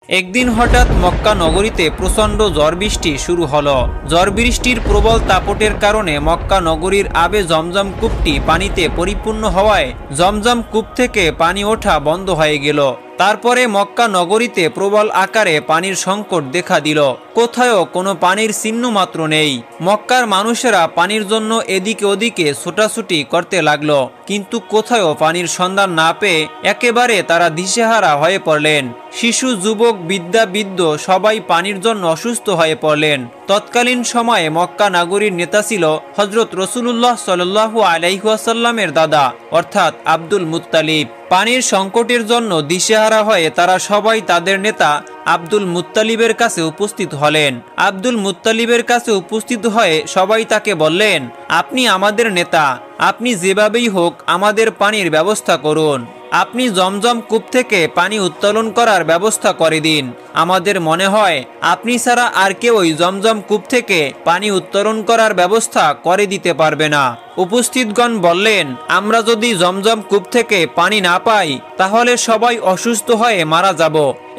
একদিন হঠাৎ মক্কা নগরীতে প্রচণ্ড ঝড় বৃষ্টি শুরু হলো। ঝড় বৃষ্টির প্রবল দাপটের কারণে মক্কা নগরীর আবে জমজম কূপটি পানিতে পরিপূর্ণ হওয়ায় জমজম কূপ থেকে পানি ওঠা বন্ধ হয়ে গেল। তারপরে মক্কা নগরীতে প্রবল আকারে পানির সংকট দেখা দিল। কোথাও কোনো পানির চিহ্ন মাত্র নেই। মক্কার মানুষেরা পানির জন্য এদিকে ওদিকে ছোটাছুটি করতে লাগলো, কিন্তু কোথাও পানির সন্ধান না পেয়ে একেবারে তারা দিশেহারা হয়ে পড়লেন। শিশু, যুবক, বৃদ্ধা, বৃদ্ধ সবাই পানির জন্য অসুস্থ হয়ে পড়লেন। তৎকালীন সময়ে মক্কা নগরীর নেতা ছিল হযরত রাসূলুল্লাহ সাল্লাল্লাহু আলাইহি ওয়াসাল্লামের দাদা অর্থাৎ আব্দুল মুত্তালিব। পানির সংকটের জন্য দিশেহারা হয়ে তারা সবাই তাদের নেতা আব্দুল মুত্তালিবের কাছে উপস্থিত হলেন। আব্দুল মুত্তালিবের কাছে উপস্থিত হয়ে সবাই তাকে বললেন, আপনি আমাদের নেতা, আপনি যেভাবেই হোক আমাদের পানির ব্যবস্থা করুন। আপনি জমজম কূপ থেকে পানি উত্তোলন করার ব্যবস্থা করে দিন। আমাদের মনে হয় আপনি ছাড়া আর কেউই জমজম কূপ থেকে পানি উত্তোলন করার ব্যবস্থা করে দিতে পারবে না। উপস্থিতগণ বললেন, আমরা যদি জমজম কূপ থেকে পানি না পাই তাহলে সবাই অসুস্থ হয়ে মারা যাব।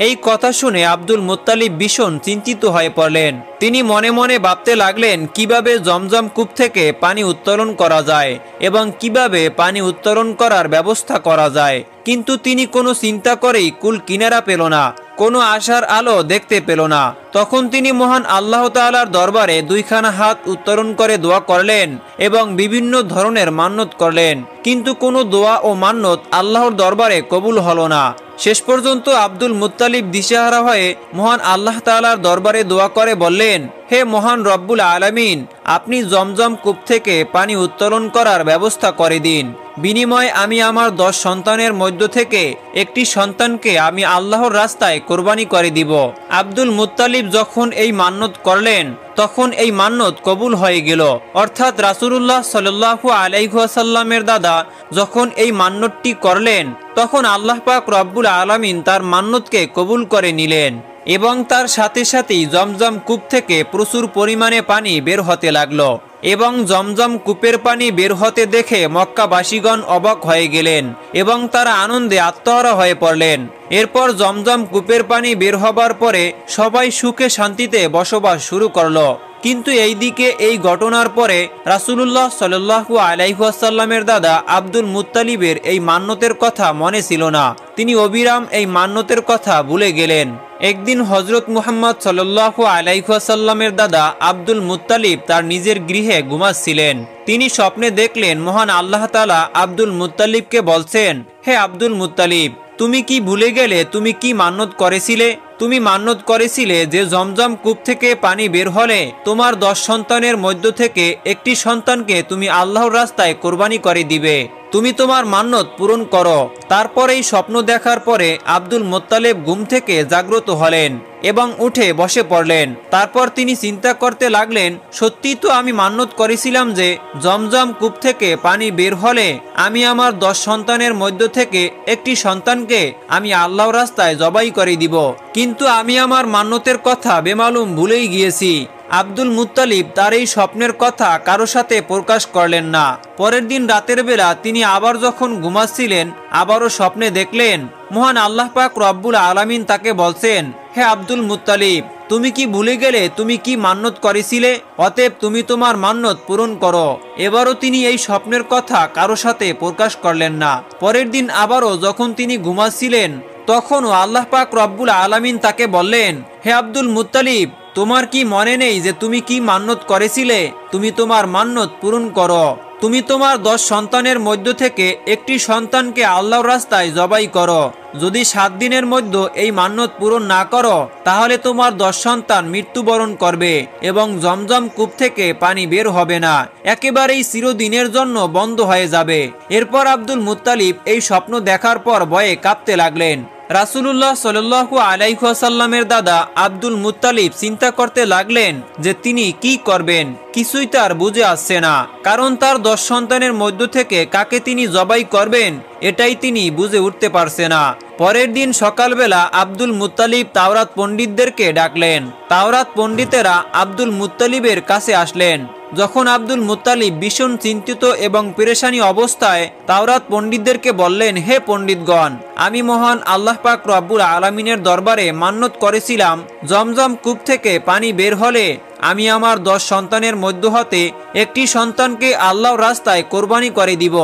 এই কথা শুনে আব্দুল মুত্তালিব ভীষণ চিন্তিত হয়ে পড়লেন। তিনি মনে মনে ভাবতে লাগলেন কিভাবে জমজম কূপ থেকে পানি উত্তোলন করা যায় এবং কিভাবে পানি উত্তোলন করার ব্যবস্থা করা যায়। কিন্তু তিনি কোনো চিন্তা করেই কুল কিনারা পেল না, কোনো আশার আলো দেখতে পেল না। তখন তিনি মহান আল্লাহ তাআলার দরবারে দুইখানা হাত উত্তোলন করে দোয়া করলেন এবং বিভিন্ন ধরনের মান্নত করলেন, কিন্তু কোনো দোয়া ও মান্নত আল্লাহর দরবারে কবুল হলো না। শেষ পর্যন্ত আব্দুল মুত্তালিব দিশেহারা হয়ে মহান আল্লাহ তাআলার দরবারে দোয়া করে বললেন, হে মহান রব্বুল আলামিন, আপনি জমজম কূপ থেকে পানি উত্তোলন করার ব্যবস্থা করে দিন। বিনিময়ে আমি আমার 10 সন্তানের মধ্য থেকে একটি সন্তানকে আমি আল্লাহর রাস্তায় কোরবানি করে দিব। আব্দুল মুত্তালিব যখন এই মান্নত করলেন তখন এই মান্নত কবুল হয়ে গেল। অর্থাৎ রাসূলুল্লাহ সাল্লাল্লাহু আলাইহি ওয়াসাল্লামের দাদা যখন এই মান্নতটি করলেন তখন আল্লাহ পাক রব্বুল আলামিন তার মান্নতকে কবুল করে নিলেন এবং তার সাথে সাথেই জমজম কূপ থেকে প্রচুর পরিমাণে পানি বের হতে লাগলো এবং জমজম কূপের পানি বের হতে দেখে মক্কাবাসীগণ অবাক হয়ে গেলেন এবং তারা আনন্দে আত্মহারা হয়ে পড়লেন। এরপর জমজম কূপের পানি বের হবার পরে সবাই সুখে শান্তিতে বসবাস শুরু করলো। কিন্তু এইদিকে এই ঘটনার পরে রাসূলুল্লাহ সাল্লাল্লাহু আলাইহি ওয়াসাল্লামের দাদা আব্দুল মুত্তালিবের এই মান্নতের কথা মনে ছিল না। তিনি অবিরাম এই মান্নতের কথা ভুলে গেলেন। একদিন হযরত মুহাম্মদ সাল্লাল্লাহু আলাইহি ওয়াসাল্লামের দাদা আব্দুল মুত্তালিব তার নিজের গৃহে ঘুমাচ্ছিলেন। তিনি স্বপ্নে দেখলেন মহান আল্লাহ তাআলা আব্দুল মুত্তালিবকে বলছেন, হে আব্দুল মুত্তালিব, তুমি কি ভুলে গেলে তুমি কি মান্নত করেছিলে? তুমি মান্নত করেছিলে যে জমজম কূপ থেকে পানি বের হলে তোমার 10 সন্তানের মধ্য থেকে একটি সন্তানকে তুমি আল্লাহর রাস্তায় কোরবানি করে দিবে। তুমি তোমার মান্নত পূরণ করো। তারপর এই স্বপ্ন দেখার পরে আব্দুল মুত্তালিব ঘুম থেকে জাগ্রত হলেন এবং উঠে বসে পড়লেন। তারপর তিনি চিন্তা করতে লাগলেন, সত্যি তো আমি মান্নত করেছিলাম যে জমজম কূপ থেকে পানি বের হলে আমি আমার 10 সন্তানের মধ্য থেকে একটি সন্তানকে আমি আল্লাহর রাস্তায় জবাই করে দিব, কিন্তু আমি আমার মান্নতের কথা বেমালুম ভুলেই গিয়েছি। আব্দুল মুত্তালিব তার এই স্বপ্নের কথা কারো সাথে প্রকাশ করলেন না। পরের দিন রাতের বেলা তিনি আবার যখন ঘুমাচ্ছিলেন আবারও স্বপ্নে দেখলেন মহান আল্লাহ পাক রব্বুল আলামিন তাকে বলছেন, হে আব্দুল মুত্তালিব, তুমি কি ভুলে গেলে তুমি কি মান্নত করেছিলে? অতএব তুমি তোমার মান্নত পূরণ করো। এবারও তিনি এই স্বপ্নের কথা কারো সাথে প্রকাশ করলেন না। পরের দিন আবারও যখন তিনি ঘুমাচ্ছিলেন তখনও আল্লাহ পাক রব্বুল আলামিন তাকে বললেন, হে আব্দুল মুত্তালিব, তোমার কি মনে নেই যে তুমি কি মান্নত করেছিলে? তুমি তোমার মান্নত পূরণ করো। তুমি তোমার 10 সন্তানের মধ্য থেকে একটি সন্তানকে আল্লাহর রাস্তায় জবাই করো। যদি 7 দিনের মধ্যে এই মান্নত পূরণ না করো তাহলে তোমার 10 সন্তান মৃত্যুবরণ করবে এবং জমজম কূপ থেকে পানি বের হবে না, একেবারেই চিরদিনের জন্য বন্ধ হয়ে যাবে। এরপর আব্দুল মুত্তালিব এই স্বপ্ন দেখার পর ভয়ে কাঁপতে লাগলেন। রাসূলুল্লাহ সাল্লাল্লাহু আলাইহি ওয়াসাল্লামের দাদা আব্দুল মুত্তালিব চিন্তা করতে লাগলেন যে তিনি কি করবেন, কিছুই তার বুঝে আসছে না। কারণ তার 10 সন্তানের মধ্য থেকে কাকে তিনি জবাই করবেন এটাই তিনি বুঝে উঠতে পারছে না। পরের দিন সকালবেলা আব্দুল মুত্তালিব তাওরাত পণ্ডিতদেরকে ডাকলেন। তাওরাত পণ্ডিতেরা আব্দুল মুত্তালিবের কাছে আসলেন যখন আব্দুল মুত্তালিব ভীষণ চিন্তিত এবং পেরেশানি অবস্থায় তাওরাত পণ্ডিতদেরকে বললেন, হে পণ্ডিতগণ, আমি মহান আল্লাহ পাক রব্বুল আলামিনের দরবারে মান্যত করেছিলাম জমজম কূপ থেকে পানি বের হলে আমি আমার 10 সন্তানের মধ্য হতে একটি সন্তানকে আল্লাহর রাস্তায় কোরবানি করে দিব।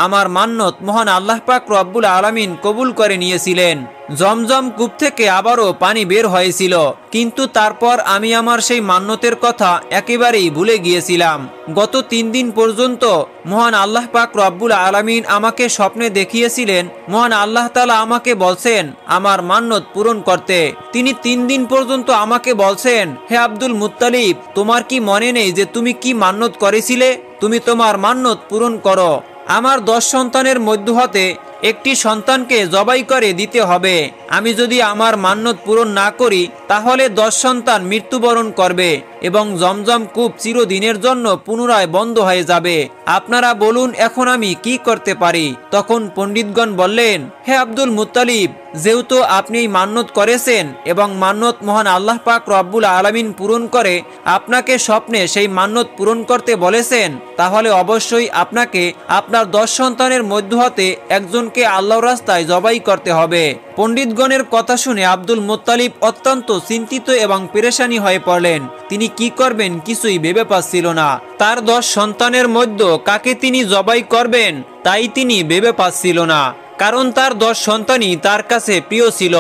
আমার মান্যত মহান আল্লাহ পাক রব্বুল আলামিন কবুল করে নিয়েছিলেন। জমজম কূপ থেকে আবারও পানি বের হয়েছিল, কিন্তু তারপর আমি আমার সেই মান্যতের কথা একেবারেই ভুলে গিয়েছিলাম। গত 3 দিন পর্যন্ত মহান আল্লাহ পাক রব্বুল আলামিন আমাকে স্বপ্নে দেখিয়েছিলেন মহান আল্লাহ তাআলা আমাকে বলছেন আমার মান্যত পূরণ করতে। তিনি 3 দিন পর্যন্ত আমাকে বলছেন, হে আব্দুল মুত্তালিব, তোমার কি মনে নেই যে তুমি কি মান্যত করেছিলে? তুমি তোমার মান্যত পূরণ করো। আমার 10 সন্তানের মধ্য হতে একটি সন্তানকে জবাই করে দিতে হবে। আমি যদি আমার মান্যত পূরণ না করি তাহলে 10 সন্তান মৃত্যুবরণ করবে এবং জমজম কূপ চিরদিনের জন্য পুনরায় বন্ধ হয়ে যাবে। আপনারা বলুন এখন আমি কি করতে পারি? তখন পণ্ডিতগণ বললেন, হে আব্দুল মুত্তালিব, যেহেতু আপনি এই মান্যত করেছেন এবং মান্যত মহান আল্লাহ পাক রব্বুল আলামিন পূরণ করে আপনাকে স্বপ্নে সেই মান্যত পূরণ করতে বলেছেন, তাহলে অবশ্যই আপনাকে আপনার 10 সন্তানের মধ্য হতে একজনকে আল্লাহর রাস্তায় জবাই করতে হবে। পণ্ডিতগণের কথা শুনে আব্দুল মুত্তালিব অত্যন্ত চিন্তিত এবং পেরেশানি হয়ে পড়লেন। তিনি কি করবেন কিছুই ভেবে পাচ্ছিল না। তার 10 সন্তানের মধ্যে কাকে তিনি জবাই করবেন তাই তিনি ভেবে পাচ্ছিল না, কারণ তার 10 সন্তানই তার কাছে প্রিয় ছিল।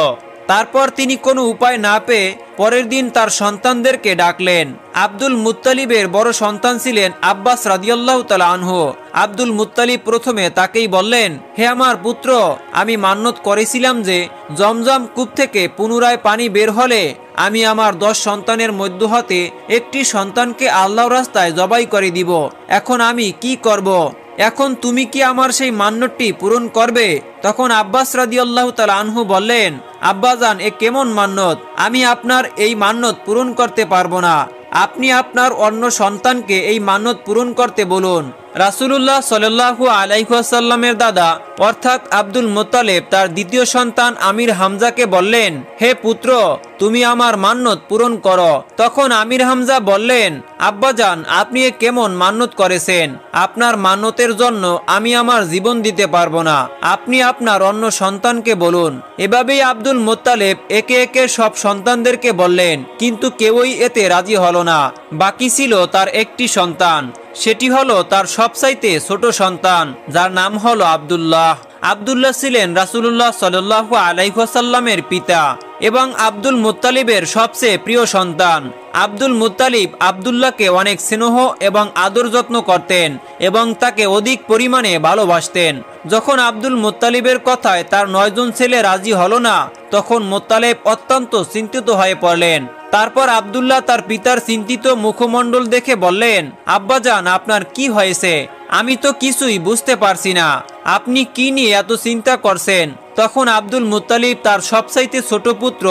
তারপর তিনি কোনো উপায় না পেয়ে পরের দিন তার সন্তানদেরকে ডাকলেন। আব্দুল মুত্তালিবের বড় সন্তান ছিলেন আব্বাস রাদিয়াল্লাহু তাআলা আনহু। আব্দুল মুত্তালিব প্রথমে তাকেই বললেন, হে আমার পুত্র, আমি মান্যত করেছিলাম যে জমজম কূপ থেকে পুনরায় পানি বের হলে আমি আমার 10 সন্তানের মধ্য হতে একটি সন্তানকে আল্লাহর রাস্তায় জবাই করে দিব। এখন আমি কি করব? এখন তুমি কি আমার সেই মান্যতটি পূরণ করবে? তখন আব্বাস রাদিয়াল্লাহু তাআলা আনহু বললেন, আব্বাজান, এ কেমন মান্যত? আমি আপনার এই মান্যত পূরণ করতে পারবো না। আপনি আপনার অন্য সন্তানকে এই মান্যত পূরণ করতে বলুন। রাসূলুল্লাহ সাল্লাল্লাহু আলাইহি ওয়াসাল্লামের দাদা অর্থাৎ আব্দুল মুত্তালিব তার দ্বিতীয় সন্তান আমির হামজাকে বললেন, হে পুত্র, তুমি আমার মান্যত পূরণ করো। তখন আমির হামজা বললেন, আব্বাজান, আপনি এ কেমন মান্যত করেছেন? আপনার মান্যতের জন্য আমি আমার জীবন দিতে পারবো না। আপনি আপনার অন্য সন্তানকে বলুন। এভাবেই আব্দুল মুত্তালিব একে একে সব সন্তানদেরকে বললেন, কিন্তু কেউই এতে রাজি হলো না। বাকি ছিল তার একটি সন্তান, সেটি হলো তার সবচাইতে ছোট সন্তান, যার নাম হলো আব্দুল্লাহ। আব্দুল্লাহ ছিলেন রাসূলুল্লাহ সাল্লাল্লাহু আলাইহি ওয়াসাল্লামের পিতা এবং আব্দুল মুত্তালিবের সবচেয়ে প্রিয় সন্তান। আব্দুল মুত্তালিব আব্দুল্লাহকে অনেক স্নেহ এবং আদর যত্ন করতেন এবং তাকে অধিক পরিমাণে ভালোবাসতেন। যখন আব্দুল মুত্তালিবের কথায় তার 9 জন ছেলে রাজি হলো না, তখন মুত্তালিব অত্যন্ত চিন্তিত হয়ে পড়লেন। তারপর আব্দুল্লাহ তার পিতার চিন্তিত মুখমণ্ডল দেখে বললেন, আব্বাজান, আপনার কি হয়েছে? আমি তো কিছুই বুঝতে পারছি না। আপনি কি নিয়ে এত চিন্তা করছেন? তখন আব্দুল মুত্তালিব তার সবচাইতে ছোট পুত্র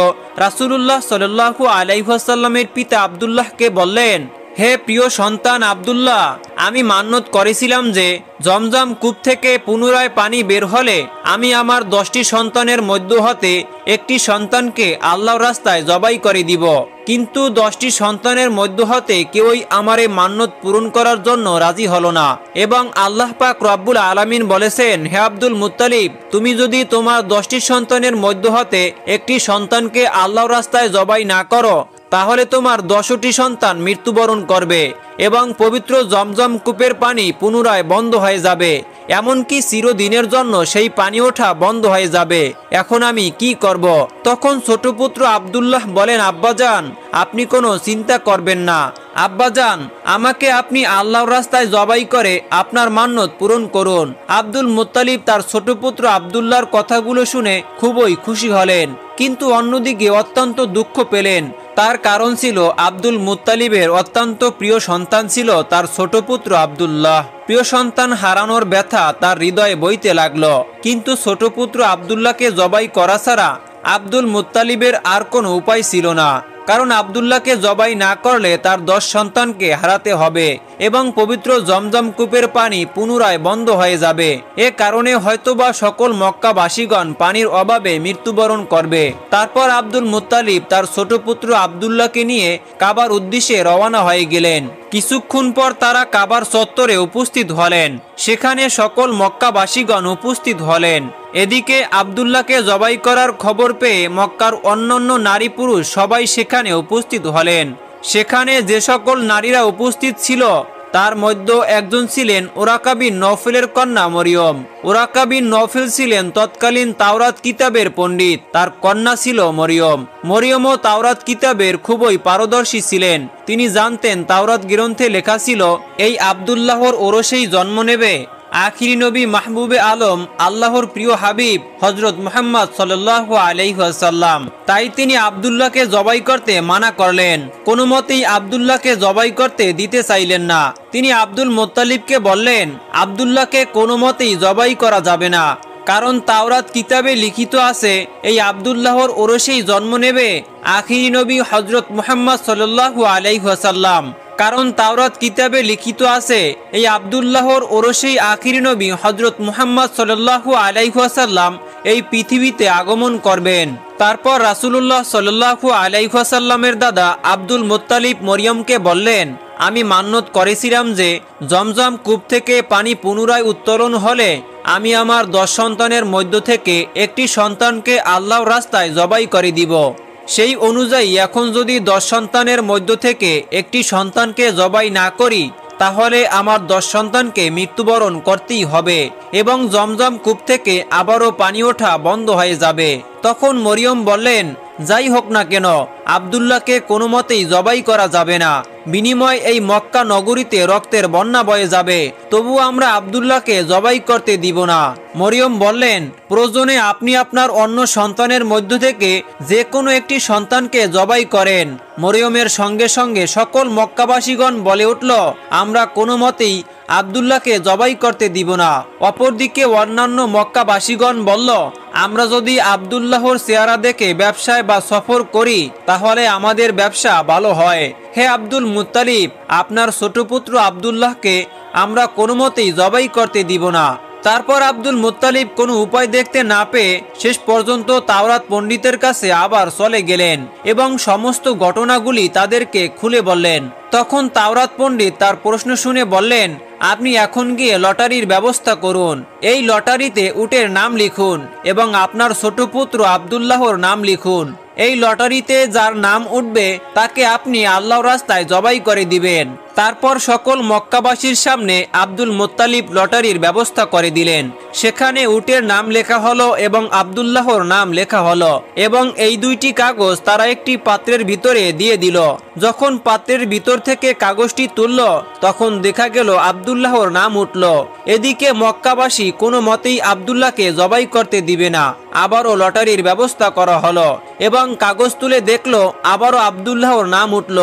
রাসূলুল্লাহ সাল্লাল্লাহু আলাইহি ওয়াসাল্লামের পিতা আব্দুল্লাহকে বললেন, হে প্রিয় সন্তান আব্দুল্লাহ, আমি মান্যত করেছিলাম যে জমজম কূপ থেকে পুনরায় পানি বের হলে আমি আমার 10টি সন্তানের মধ্য হতে একটি সন্তানকে আল্লাহর রাস্তায় জবাই করে দিব। কিন্তু 10টি সন্তানের মধ্য হতে কেউই আমার এই মান্যত পূরণ করার জন্য রাজি হলো না। এবং আল্লাহ পাক রব্বুল আলামিন বলেছেন, হে আব্দুল মুত্তালিব, তুমি যদি তোমার 10টি সন্তানের মধ্য হতে একটি সন্তানকে আল্লাহর রাস্তায় জবাই না করো তাহলে তোমার 10টি সন্তান মৃত্যুবরণ করবে এবং পবিত্র জমজম কূপের পানি পুনরায় বন্ধ হয়ে যাবে, এমনকি চিরদিনের জন্য সেই পানি ওঠা বন্ধ হয়ে যাবে। এখন আমি কি করব? তখন ছোট পুত্র আব্দুল্লাহ বলেন, আব্বাজান, আপনি কোনো চিন্তা করবেন না। আব্বাজান, আমাকে আপনি আল্লাহর রাস্তায় জবাই করে আপনার মান্যত পূরণ করুন। আব্দুল মুত্তালিব তার ছোট পুত্র আব্দুল্লাহর কথাগুলো শুনে খুবই খুশি হলেন, কিন্তু অন্যদিকে অত্যন্ত দুঃখ পেলেন। তার কারণ ছিল আব্দুল মুত্তালিবের অত্যন্ত প্রিয় সন্তান ছিল তার ছোট পুত্র আব্দুল্লাহ। প্রিয় সন্তান হারানোর ব্যথা তার হৃদয়ে বইতে লাগলো, কিন্তু ছোট পুত্র আব্দুল্লাহকে জবাই করা ছাড়া আব্দুল মুত্তালিবের আর কোনো উপায় ছিল না। কারণ আব্দুল্লাহকে জবাই না করলে তার 10 সন্তানকে হারাতে হবে এবং পবিত্র জমজম কূপের পানি পুনরায় বন্ধ হয়ে যাবে। এ কারণে হয়তোবা সকল মক্কাবাসীগণ পানির অভাবে মৃত্যুবরণ করবে। তারপর আব্দুল মুত্তালিব তার ছোট পুত্র আব্দুল্লাহকে নিয়ে কাবার উদ্দেশ্যে রওনা হয়ে গেলেন। কিছুক্ষণ পর তারা কাবার চত্বরে উপস্থিত হলেন। সেখানে সকল মক্কাবাসীগণ উপস্থিত হলেন। এদিকে আব্দুল্লাহকে জবাই করার খবর পেয়ে মক্কার অন্যান্য নারী পুরুষ সবাই সেখানে উপস্থিত হলেন। সেখানে যে সকল নারীরা উপস্থিত ছিল তার মধ্যে একজন ছিলেন ওরাকা বিন নওফেলের কন্যা মরিয়ম। ওরাকা বিন নওফেল ছিলেন তৎকালীন তাওরাত কিতাবের পণ্ডিত, তার কন্যা ছিল মরিয়ম। মরিয়মও তাওরাত কিতাবের খুবই পারদর্শী ছিলেন। তিনি জানতেন তাওরাত গ্রন্থে লেখা ছিল এই আব্দুল্লাহর ওরসেই জন্ম নেবে আখিরি নবী মাহবুবে আলম, আল্লাহর প্রিয় হাবিব হজরত মুহাম্মদ সাল্লাল্লাহু আলাইহি ওয়াসাল্লাম। তাই তিনি আব্দুল্লাহকে জবাই করতে মানা করলেন। কোনো মতেই আব্দুল্লাহকে জবাই করতে দিতে চাইলেন না। তিনি আব্দুল মুত্তালিবকে বললেন, আব্দুল্লাহকে কোনো মতেই জবাই করা যাবে না, কারণ তাওরাত কিতাবে লিখিত আছে এই আব্দুল্লাহর ওরসেই জন্ম নেবে আখিরি নবী হজরত মুহাম্মদ সাল্লাল্লাহু আলাইহি ওয়াসাল্লাম। কারণ তাওরাত কিতাবে লিখিত আছে এই আব্দুল্লাহর ওরসেই আখিরি নবী হজরত মুহাম্মদ সাল্লাল্লাহু আলাইহি ওয়াসাল্লাম এই পৃথিবীতে আগমন করবেন। তারপর রাসূলুল্লাহ সাল্লাল্লাহু আলাইহি ওয়াসাল্লামের দাদা আব্দুল মুত্তালিব মরিয়মকে বললেন, আমি মান্যত করেছিলাম যে জমজম কূপ থেকে পানি পুনরায় উত্তোলন হলে আমি আমার 10 সন্তানের মধ্য থেকে একটি সন্তানকে আল্লাহর রাস্তায় জবাই করে দিব। সেই অনুযায়ী এখন যদি 10 সন্তানের মধ্য থেকে একটি সন্তানকে জবাই না করি তাহলে আমার 10 সন্তানকে মৃত্যুবরণ করতেই হবে এবং জমজম কূপ থেকে আবারও পানি ওঠা বন্ধ হয়ে যাবে। তখন মরিয়ম বললেন, যাই হোক না কেন আব্দুল্লাহকে কোনো মতেই জবাই করা যাবে না, বিনিময় এই মক্কা নগরীতে রক্তের বন্যা বয়ে যাবে, তবু আমরা আব্দুল্লাহকে জবাই করতে দিব না। মরিয়ম বললেন, প্রয়োজনে আপনি আপনার অন্য সন্তানের মধ্য থেকে যে কোনো একটি সন্তানকে জবাই করেন। মরিয়মের সঙ্গে সঙ্গে সকল মক্কাবাসীগণ বলে উঠল, আমরা কোনো মতেই আব্দুল্লাহকে জবাই করতে দিব না। অপরদিকে অন্যান্য মক্কাবাসীগণ বলল, আমরা যদি আব্দুল্লাহর চেহারা দেখে ব্যবসায় বা সফর করি তাহলে আমাদের ব্যবসা ভালো হয়। হে আব্দুল মুত্তালিব, আপনার ছোট পুত্র আব্দুল্লাহকে আমরা কোনো মতেই জবাই করতে দিব না। তারপর আব্দুল মুত্তালিব কোনো উপায় দেখতে না পেয়ে শেষ পর্যন্ত তাওরাত পণ্ডিতের কাছে আবার চলে গেলেন এবং সমস্ত ঘটনাগুলি তাদেরকে খুলে বললেন। তখন তাওরাত পণ্ডিত তার প্রশ্ন শুনে বললেন, আপনি এখন গিয়ে লটারির ব্যবস্থা করুন। এই লটারিতে উটের নাম লিখুন এবং আপনার ছোট পুত্র আব্দুল্লাহর নাম লিখুন। এই লটারিতে যার নাম উঠবে তাকে আপনি আল্লাহর রাস্তায় জবাই করে দিবেন। তারপর সকল মক্কাবাসীর সামনে আব্দুল মুত্তালিব লটারির ব্যবস্থা করে দিলেন। সেখানে উটের নাম লেখা হলো এবং আব্দুল্লাহর নাম লেখা হলো এবং এই দুইটি কাগজ তারা একটি পাত্রের ভিতরে দিয়ে দিল। যখন পাত্রের ভিতর থেকে কাগজটি তুলল তখন দেখা গেল আব্দুল্লাহর নাম উঠল। এদিকে মক্কাবাসী কোনো মতেই আব্দুল্লাহকে জবাই করতে দিবে না। আবারও লটারির ব্যবস্থা করা হলো এবং কাগজ তুলে দেখলো আবারও আব্দুল্লাহর নাম উঠল।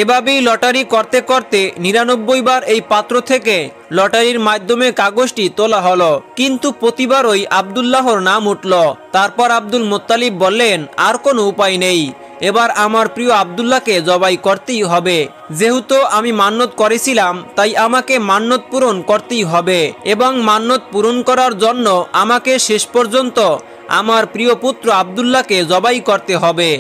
এভাবেই লটারি করতে করতে 99 বার এই পাত্র থেকে লটারির মাধ্যমে কাগজটি তোলা হলো, কিন্তু প্রতিবারই আব্দুল্লাহর নাম উঠল। তারপর আব্দুল মুত্তালিব বললেন, আর কোনো উপায় নেই, এবার আমার প্রিয় আব্দুল্লাহকে জবাই করতেই হবে। যেহেতু আমি মান্যত করেছিলাম তাই আমাকে মান্যত পূরণ করতেই হবে এবং মান্যত পূরণ করার জন্য আমাকে শেষ পর্যন্ত আমার প্রিয় পুত্র আব্দুল্লাহকে জবাই করতে হবে।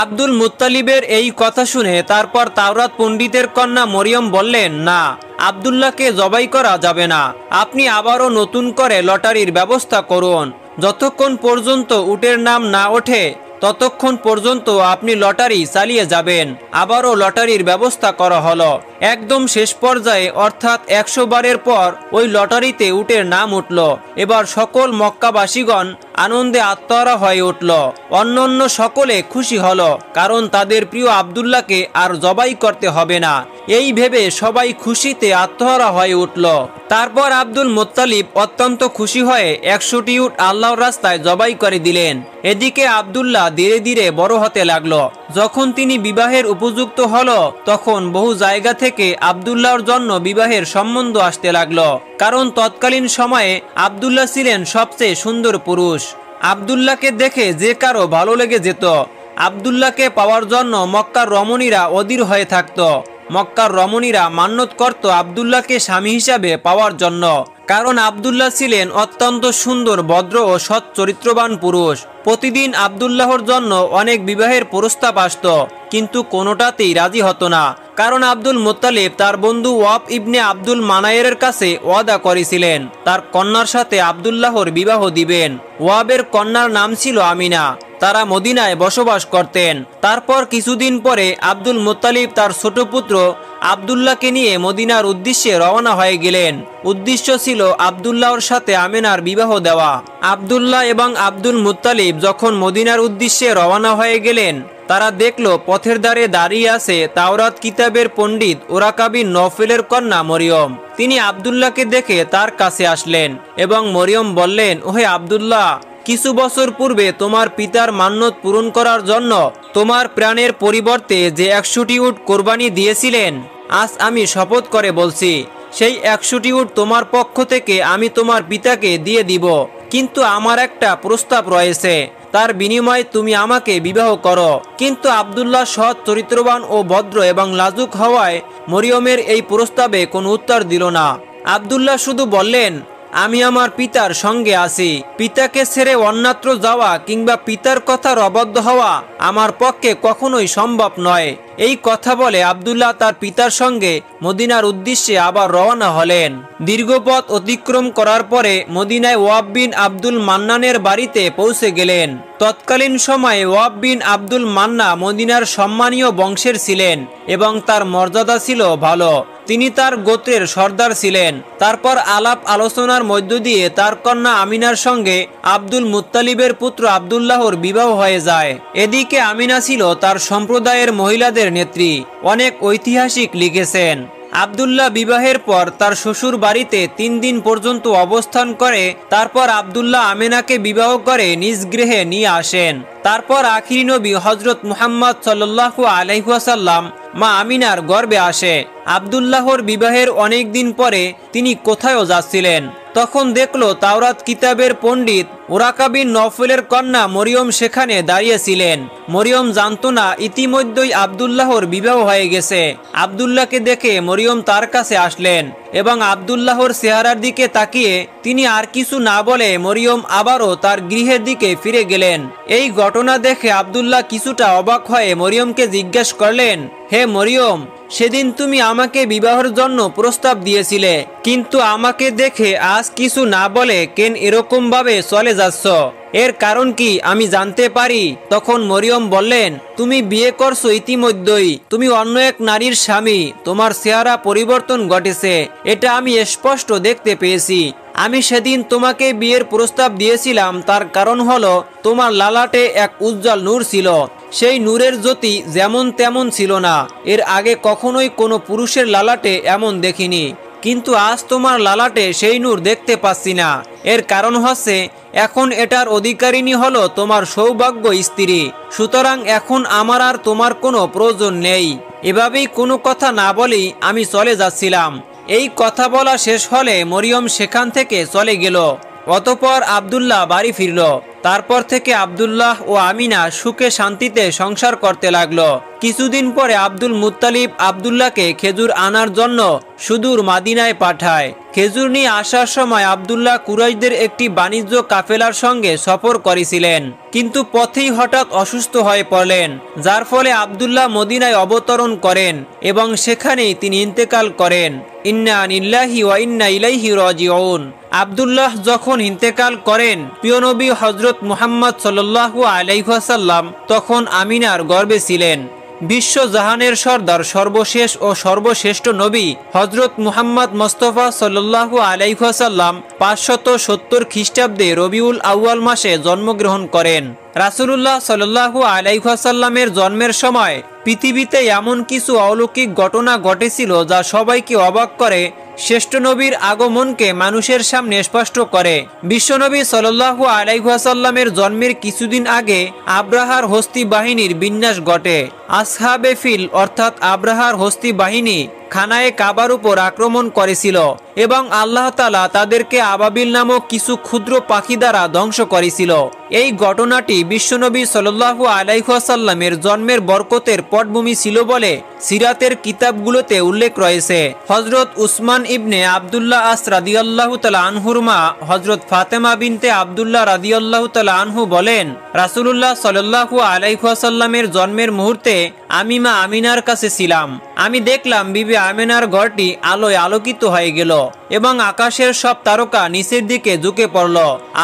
আব্দুল মুত্তালিবের এই কথা শুনে তারপর তাওরাত পণ্ডিতের কন্যা মরিয়ম বললেন, না, আব্দুল্লাহকে জবাই করা যাবে না। আপনি আবারও নতুন করে লটারির ব্যবস্থা করুন। যতক্ষণ পর্যন্ত উটের নাম না ওঠে ততক্ষণ পর্যন্ত আপনি লটারি চালিয়ে যাবেন। আবারও লটারির ব্যবস্থা করা হলো। একদম শেষ পর্যায়ে অর্থাৎ 100 বারের পর ওই লটারিতে উটের নাম উঠল। এবার সকল মক্কাবাসীগণ আনন্দে আত্মহারা হয়ে উঠল। অন্যান্য সকলে খুশি হলো, কারণ তাদের প্রিয় আব্দুল্লাহকে আর জবাই করতে হবে না। এই ভেবে সবাই খুশিতে আত্মহারা হয়ে উঠল। তারপর আব্দুল মুত্তালিব অত্যন্ত খুশি হয়ে 100টি উট আল্লাহর রাস্তায় জবাই করে দিলেন। এদিকে আব্দুল্লাহ ধীরে ধীরে বড় হতে লাগলো। যখন তিনি বিবাহের উপযুক্ত হলো তখন বহু জায়গা থেকে আব্দুল্লাহর জন্য বিবাহের সম্বন্ধ আসতে লাগলো, কারণ তৎকালীন সময়ে আব্দুল্লাহ ছিলেন সবচেয়ে সুন্দর পুরুষ। আব্দুল্লাহকে দেখে যে কারো ভালো লেগে যেত। আব্দুল্লাহকে পাওয়ার জন্য মক্কার রমণীরা অধীর হয়ে থাকত। মক্কার রমণীরা মান্যত করত আব্দুল্লাহকে স্বামী হিসাবে পাওয়ার জন্য, কারণ আব্দুল্লাহ ছিলেন অত্যন্ত সুন্দর, ভদ্র ও সৎ চরিত্রবান পুরুষ। প্রতিদিন আব্দুল্লাহর জন্য অনেক বিবাহের প্রস্তাব আসত, কিন্তু কোনোটাতেই রাজি হতো না। কারণ আব্দুল মুত্তালিব তার বন্ধু ওয়াব ইবনে আব্দুল মানায়েরের কাছে ওয়াদা করেছিলেন তার কন্যার সাথে আব্দুল্লাহর বিবাহ দিবেন। ওয়াবের কন্যার নাম ছিল আমিনা। তারা মদিনায় বসবাস করতেন। তারপর কিছুদিন পরে আব্দুল মুত্তালিব তার ছোট পুত্র আব্দুল্লাহকে নিয়ে মদিনার উদ্দেশ্যে রওনা হয়ে গেলেন। উদ্দেশ্য ছিল আব্দুল্লাহর সাথে আমিনার বিবাহ দেওয়া। আব্দুল্লাহ এবং আব্দুল মুত্তালিব যখন মদিনার উদ্দেশ্যে রওনা হয়ে গেলেন, তারা দেখল পথের ধারে দাঁড়িয়ে আছে তাওরাত কিতাবের পণ্ডিত ওরাকা বিন নওফেলের কন্যা মরিয়ম। তিনি আব্দুল্লাহকে দেখে তার কাছে আসলেন এবং মরিয়ম বললেন, ওহে আব্দুল্লাহ, কিছু বছর পূর্বে তোমার পিতার মান্যত পূরণ করার জন্য তোমার প্রাণের পরিবর্তে যে 100টি উট কোরবানি দিয়েছিলেন, আজ আমি শপথ করে বলছি সেই 100টি উট তোমার পক্ষ থেকে আমি তোমার পিতাকে দিয়ে দিব। কিন্তু আমার একটা প্রস্তাব রয়েছে, তার বিনিময়ে তুমি আমাকে বিবাহ করো। কিন্তু আব্দুল্লাহ সৎ চরিত্রবান ও ভদ্র এবং লাজুক হওয়ায় মরিয়মের এই প্রস্তাবে কোনো উত্তর দিল না। আব্দুল্লাহ শুধু বললেন, আমি আমার পিতার সঙ্গে আছি। পিতাকে ছেড়ে অন্যত্র যাওয়া কিংবা পিতার কথার অবদ্ধ হওয়া আমার পক্ষে কখনোই সম্ভব নয়। এই কথা বলে আব্দুল্লাহ তার পিতার সঙ্গে মদিনার উদ্দেশ্যে আবার রওনা হলেন। দীর্ঘ পথ অতিক্রম করার পরে মদিনায় ওয়াব বিন আব্দুল মান্নানের বাড়িতে পৌঁছে গেলেন। তৎকালীন সময়ে ওয়াব বিন আব্দুল মান্না মদিনার সম্মানীয় বংশের ছিলেন এবং তার মর্যাদা ছিল ভালো। তিনি তার গোত্রের সর্দার ছিলেন। তারপর আলাপ আলোচনার মধ্য দিয়ে তার কন্যা আমিনার সঙ্গে আব্দুল মুত্তালিবের পুত্র আব্দুল্লাহর বিবাহ হয়ে যায়। এদিকে আমিনা ছিল তার সম্প্রদায়ের মহিলাদের নেত্রী। অনেক ঐতিহাসিক লিখেছেন, আব্দুল্লাহ বিবাহের পর তার শ্বশুর বাড়িতে 3 দিন পর্যন্ত অবস্থান করে। তারপর আব্দুল্লাহ আমিনাকে বিবাহ করে নিজ গৃহে নিয়ে আসেন। তারপর আখিরি নবী হযরত মুহাম্মদ সাল্লাল্লাহু আলাইহি ওয়াসাল্লাম মা আমিনার গর্ভে আসে। আব্দুল্লাহর বিবাহের অনেক দিন পরে তিনি কোথাও যাচ্ছিলেন, তখন দেখলো তাওরাত কিতাবের পণ্ডিত ওরাকা বিন নওফেলের কন্যা মরিয়ম সেখানে দাঁড়িয়েছিলেন। মরিয়ম জানতো না ইতিমধ্যেই আব্দুল্লাহর বিবাহ হয়ে গেছে। আব্দুল্লাহকে দেখে মরিয়ম তার কাছে আসলেন এবং আব্দুল্লাহর চেহারার দিকে তাকিয়ে তিনি আর কিছু না বলে মরিয়ম আবারও তার গৃহের দিকে ফিরে গেলেন। এই ঘটনা দেখে আব্দুল্লাহ কিছুটা অবাক হয়ে মরিয়মকে জিজ্ঞেস করলেন, হে মরিয়ম, সেদিন তুমি আমাকে বিবাহের জন্য প্রস্তাব দিয়েছিলে, কিন্তু আমাকে দেখে আজ কিছু না বলে কেন এরকম ভাবে চলে যাচ্ছ? এর কারণ কি আমি জানতে পারি? তখন মরিয়ম বললেন, তুমি বিয়ে করছো ইতিমধ্যেই, তুমি অন্য এক নারীর স্বামী, তোমার চেহারা পরিবর্তন ঘটেছে, এটা আমি স্পষ্ট দেখতে পেয়েছি। আমি সেদিন তোমাকে বিয়ের প্রস্তাব দিয়েছিলাম, তার কারণ হলো তোমার লালাটে এক উজ্জ্বল নূর ছিল। সেই নূরের জ্যোতি যেমন তেমন ছিল না। এর আগে কখনোই কোনো পুরুষের লালাটে এমন দেখিনি, কিন্তু আজ তোমার লালাটে সেই নূর দেখতে পাচ্ছি না। এর কারণ হচ্ছে এখন এটার অধিকারিণী হলো তোমার সৌভাগ্য স্ত্রী। সুতরাং এখন আমার আর তোমার কোনো প্রয়োজন নেই। এভাবেই কোনো কথা না বলেই আমি চলে যাচ্ছিলাম। এই কথা বলা শেষ হলে মরিয়ম সেখান থেকে চলে গেল। অতঃপর আব্দুল্লাহ বাড়ি ফিরল। তারপর থেকে আব্দুল্লাহ ও আমিনা সুখে শান্তিতে সংসার করতে লাগলো। কিছুদিন পরে আব্দুল মুত্তালিব আব্দুল্লাহকে খেজুর আনার জন্য সুদূর মাদিনায় পাঠায়। খেজুর নিয়ে আসার সময় আব্দুল্লাহ কুরাইশদের একটি বাণিজ্য কাফেলার সঙ্গে সফর করেছিলেন, কিন্তু পথেই হঠাৎ অসুস্থ হয়ে পড়লেন, যার ফলে আব্দুল্লাহ মদিনায় অবতরণ করেন এবং সেখানেই তিনি ইন্তেকাল করেন। ইন্না লিল্লাহি ওয়া ইন্না ইলাইহি রাজিউন। আব্দুল্লাহ যখন ইন্তেকাল করেন, প্রিয় নবী হযরত মুহাম্মদ সাল্লাল্লাহু আলাইহি ওয়াসাল্লাম তখন আমিনার গর্ভে ছিলেন। বিশ্বজাহানের সর্দার, সর্বশেষ ও সর্বশ্রেষ্ঠ নবী হযরত মুহাম্মদ মুস্তাফা সাল্লাল্লাহু আলাইহি ওয়াসাল্লাম 570 খ্রিস্টাব্দে রবিউল আউয়াল মাসে জন্মগ্রহণ করেন। রাসূলুল্লাহ সাল্লাল্লাহু আলাইহি ওয়াসাল্লামের জন্মের সময় পৃথিবীতে এমন কিছু অলৌকিক ঘটনা ঘটেছিল যা সবাইকে অবাক করে, শ্রেষ্ঠ নবীর আগমনকে মানুষের সামনে স্পষ্ট করে। বিশ্বনবী সাল্লাল্লাহু আলাইহি ওয়াসাল্লামের জন্মের কিছুদিন আগে আব্রাহার হস্তি বাহিনীর বিন্যাস ঘটে। আসহাবে ফিল অর্থাৎ আব্রাহার হস্তি বাহিনী খানায়ে কাবার উপর আক্রমণ করেছিল এবং আল্লাহ তাআলা তাদেরকে আবাবিল নামক কিছু ক্ষুদ্র পাখি দ্বারা ধ্বংস করেছিল। এই ঘটনাটি বিশ্বনবী সাল্লাল্লাহু আলাইহি ওয়াসাল্লামের জন্মের বরকতের পটভূমি ছিল বলে সিরাতের কিতাবগুলোতে উল্লেখ রয়েছে। হযরত উসমান ইবনে আব্দুল্লাহ আস রাদিয়াল্লাহু তাআলা আনহুর মা হযরত ফাতেমা বিনতে আব্দুল্লাহ রাদিয়াল্লাহু তাআলা আনহু বলেন, রাসূলুল্লাহ সাল্লাল্লাহু আলাইহি ওয়াসাল্লামের জন্মের মুহূর্তে আমি মা আমিনার কাছে ছিলাম। আমি দেখলাম বিবি আমিনার ঘরটি আলোয় আলোকিত হয়ে গেল এবং আকাশের সব তারকা নিচের দিকে ঝুঁকে পড়ল।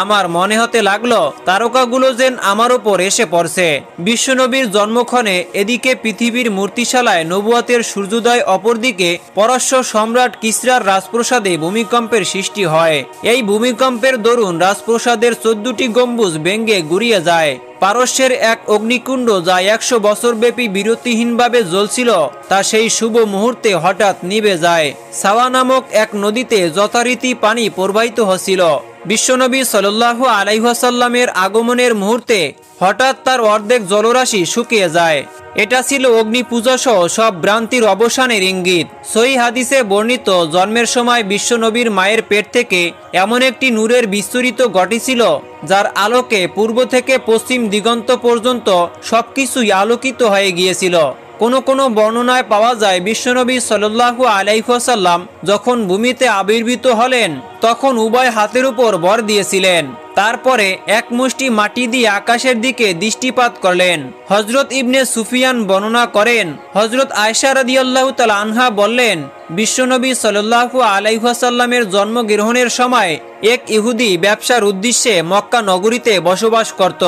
আমার মনে হতে লাগলো তারকাগুলো যেন আমার উপর এসে পড়ছে। বিশ্বনবীর জন্মক্ষণে এদিকে পৃথিবীর মূর্তিশালায় নবুয়তের সূর্যোদয়, অপরদিকে পরশ্ব সম্রাট কিসরার রাজপ্রাসাদে ভূমিকম্পের সৃষ্টি হয়। এই ভূমিকম্পের দরুন রাজপ্রাসাদের 14টি গম্বুজ ভেঙে গুড়িয়ে যায়। পারস্যের এক অগ্নিকুণ্ড যা 100 বছরব্যাপী বিরতিহীনভাবে জ্বলছিল তা সেই শুভ মুহূর্তে হঠাৎ নিভে যায়। সাওয়া নামক এক নদীতে যথারীতি পানি প্রবাহিত হচ্ছিল। বিশ্বনবী সাল্লাল্লাহু আলাইহি ওয়াসাল্লামের আগমনের মুহূর্তে হঠাৎ তার অর্ধেক জলরাশি শুকিয়ে যায়। এটা ছিল অগ্নি পূজা সহ সব ভ্রান্তির অবসানের ইঙ্গিত। সহিহ হাদিসে বর্ণিত, জন্মের সময় বিশ্বনবীর মায়ের পেট থেকে এমন একটি নূরের বিস্তরিত ঘটেছিল যার আলোকে পূর্ব থেকে পশ্চিম দিগন্ত পর্যন্ত সবকিছুই আলোকিত হয়ে গিয়েছিল। কোনো বর্ণনায় পাওয়া যায় বিশ্বনবী সাল্লাল্লাহু আলাইহি ওয়াসাল্লাম যখন ভূমিতে আবির্ভূত হলেন তখন উভয় হাতের উপর ভর দিয়েছিলেন। তারপরে এক মুষ্টি মাটি দিয়ে আকাশের দিকে দৃষ্টিপাত করলেন। হযরত ইবনে সুফিয়ান বর্ণনা করেন, হযরত আয়েশা রাদিয়াল্লাহু তাআলা আনহা বললেন, বিশ্বনবী সাল্লাল্লাহু আলাইহি ওয়াসাল্লামের জন্মগ্রহণের সময় এক ইহুদি ব্যবসার উদ্দেশ্যে মক্কা নগরীতে বসবাস করত।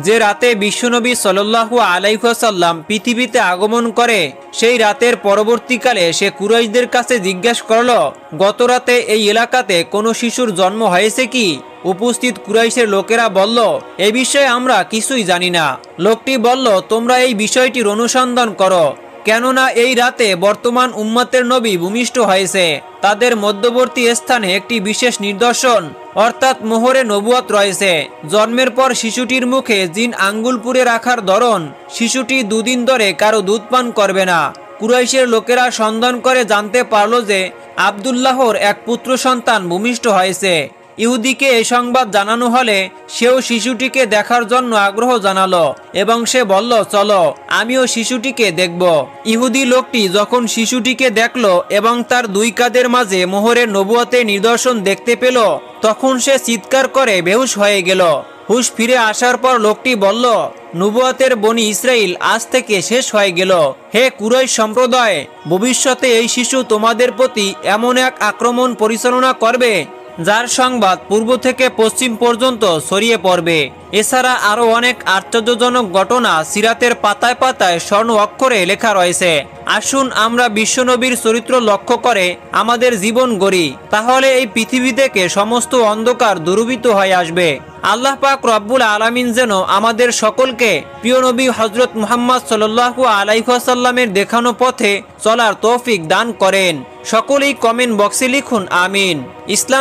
যে রাতে বিশ্বনবী সাল্লাল্লাহু আলাইহি ওয়াসাল্লাম পৃথিবীতে আগমন করে সেই রাতের পরবর্তীকালে সে কুরাইশদের কাছে জিজ্ঞাসা করল, গত রাতে এই এলাকাতে কোনো শিশুর জন্ম হয়েছে কি? উপস্থিত কুরাইশের লোকেরা বলল, এই বিষয়ে আমরা কিছুই জানি না। লোকটি বলল, তোমরা এই বিষয়টির অনুসন্ধান করো, কেননা এই রাতে বর্তমান উম্মতের নবী ভূমিষ্ঠ হয়েছে। তাদের মধ্যবর্তী স্থানে একটি বিশেষ নিদর্শন অর্থাৎ মোহরে নবুয়ত রয়েছে। জন্মের পর শিশুটির মুখে জিন আঙ্গুল পুরে রাখার ধরন, শিশুটি 2 দিন ধরে কারো দুধ পান করবে না। কুরাইশের লোকেরা সন্ধান করে জানতে পারল যে আব্দুল্লাহর এক পুত্র সন্তান ভূমিষ্ঠ হয়েছে। ইহুদিকে এই সংবাদ জানানো হলে সেও শিশুটিকে দেখার জন্য আগ্রহ জানালো এবং সে বলল, চলো আমিও শিশুটিকে দেখব। ইহুদি লোকটি যখন শিশুটিকে দেখলো এবং তার 2 কাঁধের মাঝে মোহরের নবুয়তের নিদর্শন দেখতে পেল তখন সে চিৎকার করে বেহুশ হয়ে গেল। হুশ ফিরে আসার পর লোকটি বলল, নবুয়তের বনি ইসরাইল আজ থেকে শেষ হয়ে গেল। হে কুরাইশ সম্প্রদায়, ভবিষ্যতে এই শিশু তোমাদের প্রতি এমন এক আক্রমণ পরিচালনা করবে যার সংবাদ পূর্ব থেকে পশ্চিম পর্যন্ত ছড়িয়ে পড়বে। এছাড়া আরো অনেক আশ্চর্যজনক ঘটনা সিরাতের পাতায় পাতায় স্বর্ণ অক্ষরে লেখা রয়েছে। আসুন আমরা বিশ্বনবীর চরিত্র লক্ষ্য করে আমাদের জীবন গড়ি, তাহলে এই পৃথিবী থেকে সমস্ত অন্ধকার দূরীভূত হয়ে আসবে। আল্লাহ পাক রব্বুল আলামিন যেন আমাদের সকলকে প্রিয় নবী হযরত মুহাম্মদ সাল্লাল্লাহু আলাইহি ওয়াসাল্লামের দেখানো পথে চলার তৌফিক দান করেন। সকলেই কমেন্ট বক্সে লিখুন আমিন। ইসলাম